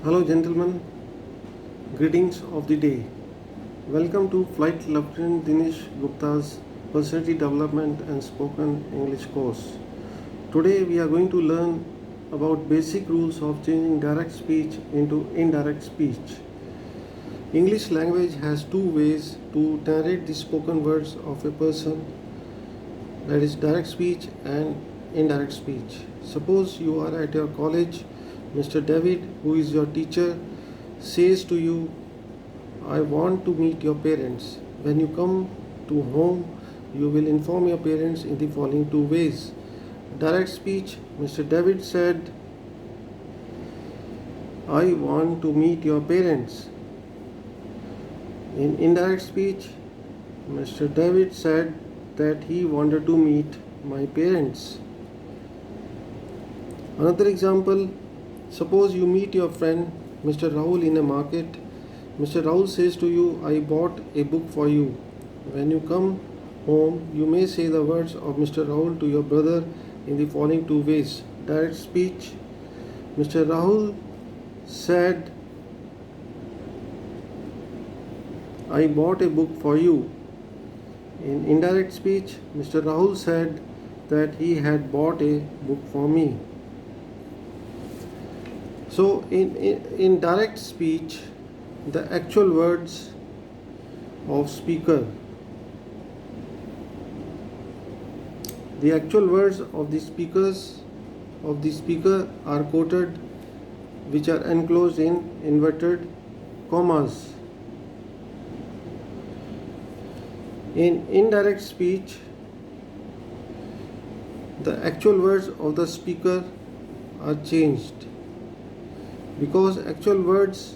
Hello, gentlemen. Greetings of the day. Welcome to Flight Lieutenant Dinesh Gupta's Personality Development and Spoken English course. Today, we are going to learn about basic rules of changing direct speech into indirect speech. English language has two ways to narrate the spoken words of a person, that is, direct speech and indirect speech. Suppose you are at your college, Mr. David, who is your teacher, says to you, I want to meet your parents. When you come to home, you will inform your parents in the following two ways. Direct speech, Mr. David said, I want to meet your parents. In indirect speech, Mr. David said that he wanted to meet my parents. Another example, suppose you meet your friend Mr. Rahul in a market. Mr. Rahul says to you, I bought a book for you. When you come home, you may say the words of Mr. Rahul to your brother in the following two ways. Direct speech, Mr. Rahul said, I bought a book for you. In indirect speech, Mr. Rahul said that he had bought a book for me. So, in direct speech, the actual words of speaker, the actual words of the speaker are quoted, which are enclosed in inverted commas. In indirect speech, the actual words of the speaker are changed because actual words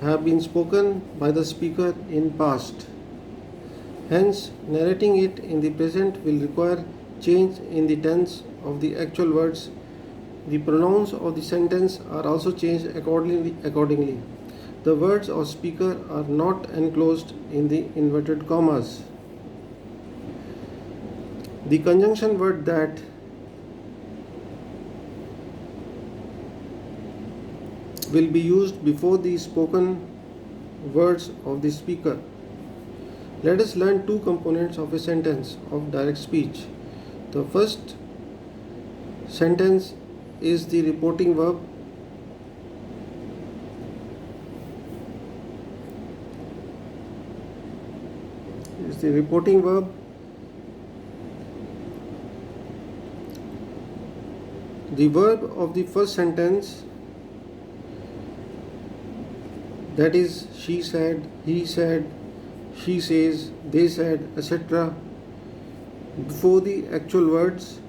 have been spoken by the speaker in past. Hence, narrating it in the present will require change in the tense of the actual words. The pronouns of the sentence are also changed accordingly. The words of speaker are not enclosed in the inverted commas. The conjunction word that will be used before the spoken words of the speaker. Let us learn two components of a sentence of direct speech. The first sentence is the reporting verb. The reporting verb. The verb of the first sentence, that is, she said, he said, she says, they said, etc., before the actual words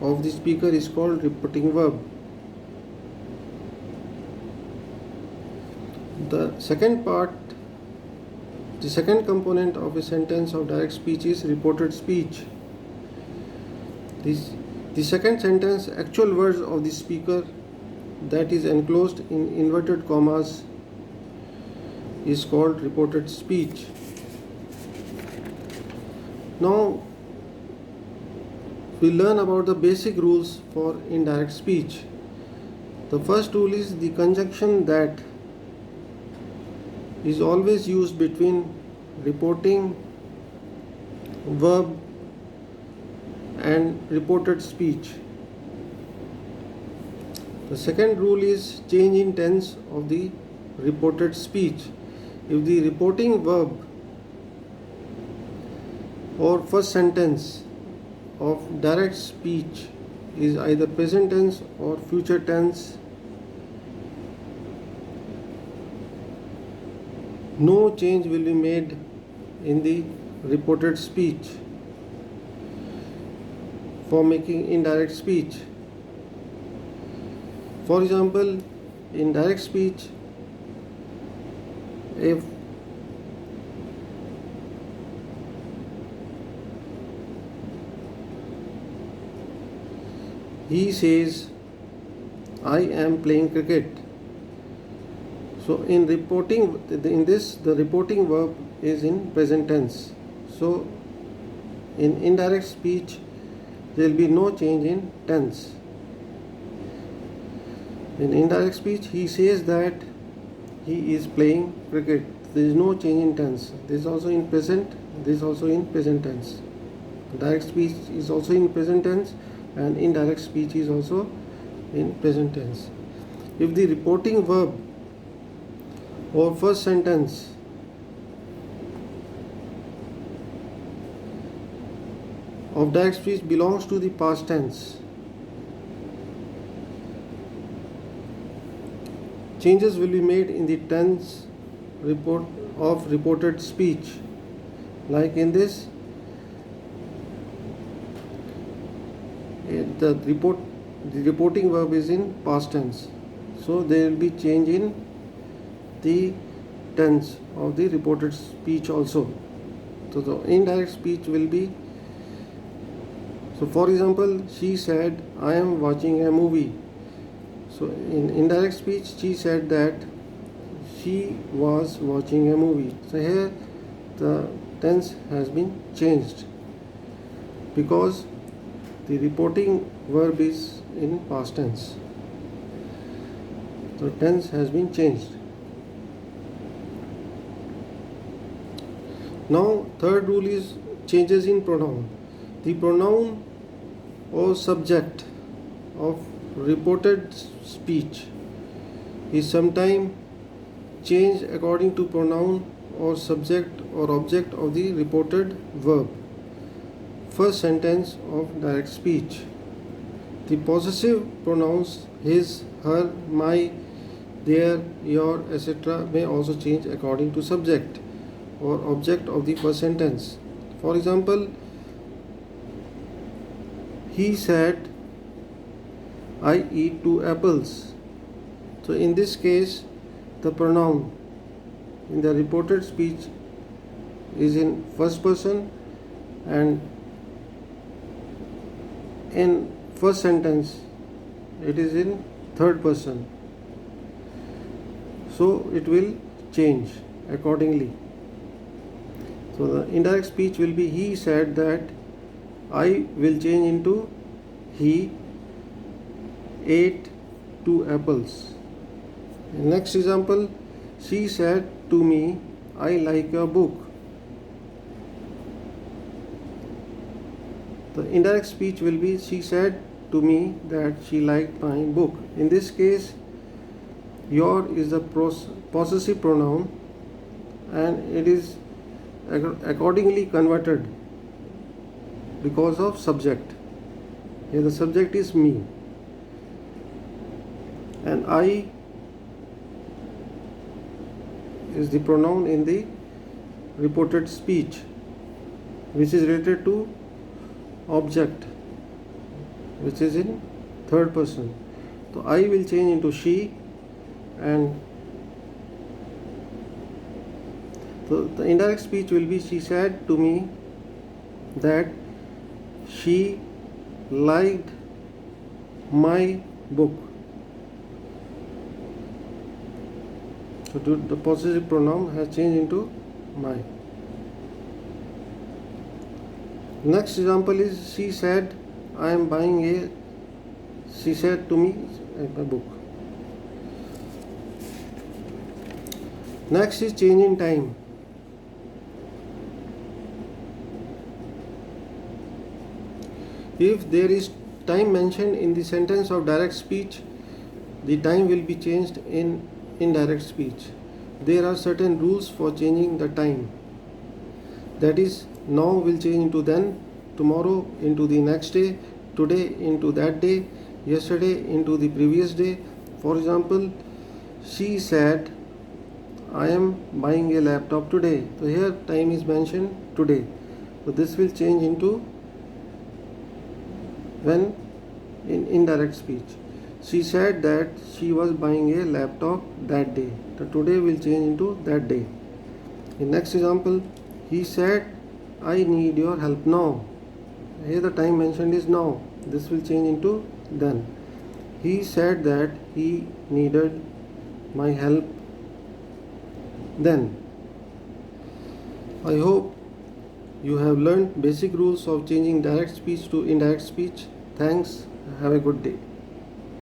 of the speaker is called reporting verb. The second component of a sentence of direct speech is reported speech. The second sentence, actual words of the speaker, that is enclosed in inverted commas, is called reported speech. Now, we learn about the basic rules for indirect speech. The first rule is the conjunction that is always used between reporting verb and reported speech. The second rule is change in tense of the reported speech. If the reporting verb or first sentence of direct speech is either present tense or future tense, no change will be made in the reported speech for making indirect speech. For example, in direct speech, if he says, I am playing cricket. So in the reporting verb is in present tense. So in indirect speech, there will be no change in tense. In indirect speech, he says that he is playing cricket. There is no change in tense. This is also in present. This is also in present tense. Direct speech is also in present tense, and indirect speech is also in present tense. If the reporting verb or first sentence of direct speech belongs to the past tense, changes will be made in the tense report of reported speech. Like in this, the reporting verb is in past tense, so there will be change in the tense of the reported speech also. So the indirect speech will be, so for example, she said, I am watching a movie. So in indirect speech, she said that she was watching a movie. So here the tense has been changed because the reporting verb is in past tense. So tense has been changed. Now third rule is changes in pronoun. The pronoun or subject of reported speech is sometimes changed according to pronoun or subject or object of the reported verb. First sentence of direct speech. The possessive pronouns his, her, my, their, your, etc. may also change according to subject or object of the first sentence. For example, he said, I eat 2 apples. So in this case, the pronoun in the reported speech is in first person, and in first sentence it is in third person. So it will change accordingly. So the indirect speech will be he said that, I will change into he ate 2 apples. Next example, she said to me, I like your book. The indirect speech will be she said to me that she liked my book. In this case, your is the possessive pronoun and it is accordingly converted because of subject. Here the subject is me, and I is the pronoun in the reported speech which is related to object which is in third person. So I will change into she, and so the indirect speech will be she said to me that she liked my book. So the possessive pronoun has changed into my. Next example is she said, I am buying a, she said to me, a book. Next is change in time. If there is time mentioned in the sentence of direct speech, the time will be changed in indirect speech. There are certain rules for changing the time. That is, now will change into then, tomorrow into the next day, today into that day, yesterday into the previous day. For example, she said, I am buying a laptop today. So here time is mentioned today. So this will change into when in indirect speech. She said that she was buying a laptop that day. The today will change into that day. In next example, he said, I need your help now. Here the time mentioned is now. This will change into then. He said that he needed my help then. I hope you have learned basic rules of changing direct speech to indirect speech. Thanks. Have a good day.